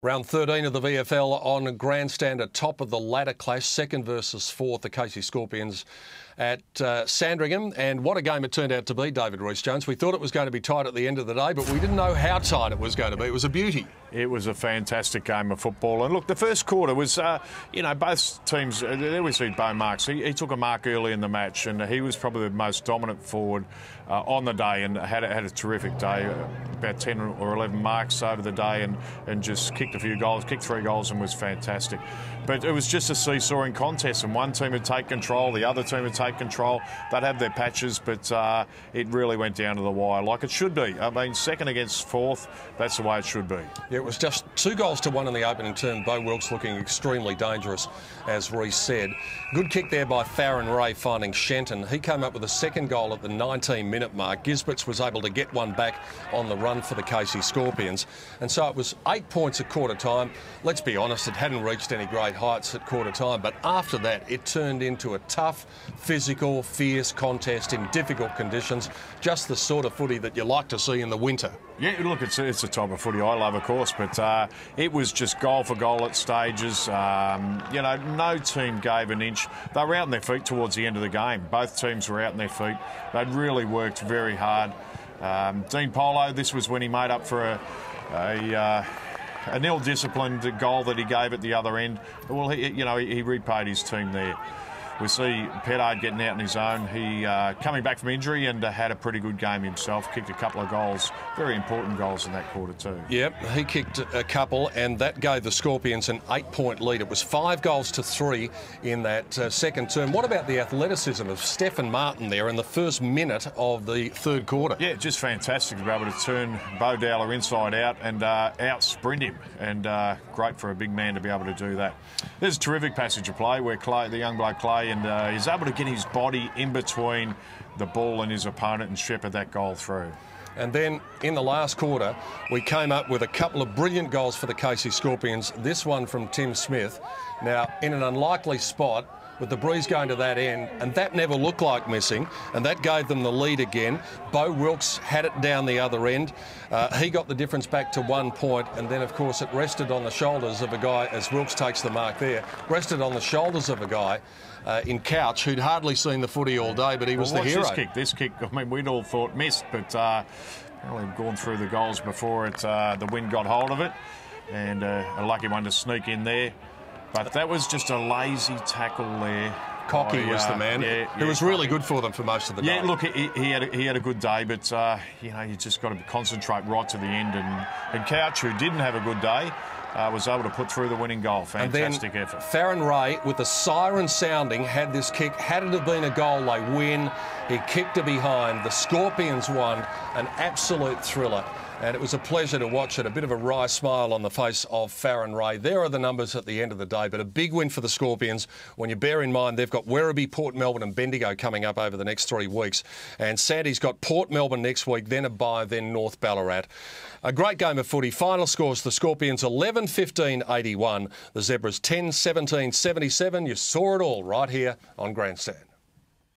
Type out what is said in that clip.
Round 13 of the VFL on grandstand, at top of the ladder clash, second versus fourth, the Casey Scorpions at Sandringham. And what a game it turned out to be, David Rees-Jones. We thought it was going to be tight at the end of the day, but we didn't know how tight it was going to be. It was a beauty. It was a fantastic game of football. And look, the first quarter was, both teams, there we see Bo Marks. He took a mark early in the match, and he was probably the most dominant forward on the day, and had a terrific day. About 10 or 11 marks over the day, and just kicked a few goals, kicked 3 goals, and was fantastic. But it was just a seesawing contest, and one team would take control, the other team would take control. They'd have their patches, but it really went down to the wire, like it should be. I mean, second against fourth, that's the way it should be. Yeah, it was just 2-1 in the opening term. Bo Wilkes looking extremely dangerous, as Rees said. Good kick there by Farron Ray, finding Shenton. He came up with a second goal at the 19-minute mark. Gisberts was able to get one back on the run for the Casey Scorpions. And so it was 8 points at quarter time. Let's be honest, it hadn't reached any great heights at quarter time, but after that it turned into a tough, physical, fierce contest in difficult conditions. Just the sort of footy that you like to see in the winter. Yeah, look, it's the type of footy I love, of course, but it was just goal for goal at stages. No team gave an inch. They were out on their feet towards the end of the game. Both teams were out on their feet. They'd really worked very hard. Dean Polo, this was when he made up for an ill-disciplined goal that he gave at the other end. Well, he repaid his team there. We see Pettard getting out on his own. He coming back from injury and had a pretty good game himself. Kicked a couple of goals, very important goals in that quarter too. Yep, he kicked a couple, and that gave the Scorpions an 8-point lead. It was 5-3 in that second term. What about the athleticism of Stephen Martin there in the first minute of the third quarter? Yeah, just fantastic to be able to turn Bo Dowler inside out and out-sprint him. And great for a big man to be able to do that. There's a terrific passage of play where Clay, the young bloke Clay, and he's able to get his body in between the ball and his opponent and shepherd that goal through. And then in the last quarter, we came up with a couple of brilliant goals for the Casey Scorpions. This one from Tim Smith. Now, in an unlikely spot, with the breeze going to that end, and that never looked like missing, and that gave them the lead again. Bo Wilkes had it down the other end. He got the difference back to 1 point, and then, of course, it rested on the shoulders of a guy, as Wilkes takes the mark there, rested on the shoulders of a guy in Couch, who'd hardly seen the footy all day, but he was the hero. This kick, I mean, we'd all thought missed, but apparently gone through the goals before the wind got hold of it, and a lucky one to sneak in there. But that was just a lazy tackle there. Cocky was the man. It was really good for them for most of the day. Yeah, look, he had a good day, but you just got to concentrate right to the end. And Couch, who didn't have a good day, was able to put through the winning goal. Fantastic effort. Farron Ray, with the siren sounding, had this kick. Had it have been a goal, they win. He kicked it behind. The Scorpions won. An absolute thriller. And it was a pleasure to watch it. A bit of a wry smile on the face of Farron Ray. There are the numbers at the end of the day, but a big win for the Scorpions when you bear in mind they've got Werribee, Port Melbourne and Bendigo coming up over the next 3 weeks. And Sandy's got Port Melbourne next week, then a bye, then North Ballarat. A great game of footy. Final scores, the Scorpions 11-15-81. The Zebras 10-17-77. You saw it all right here on grandstand.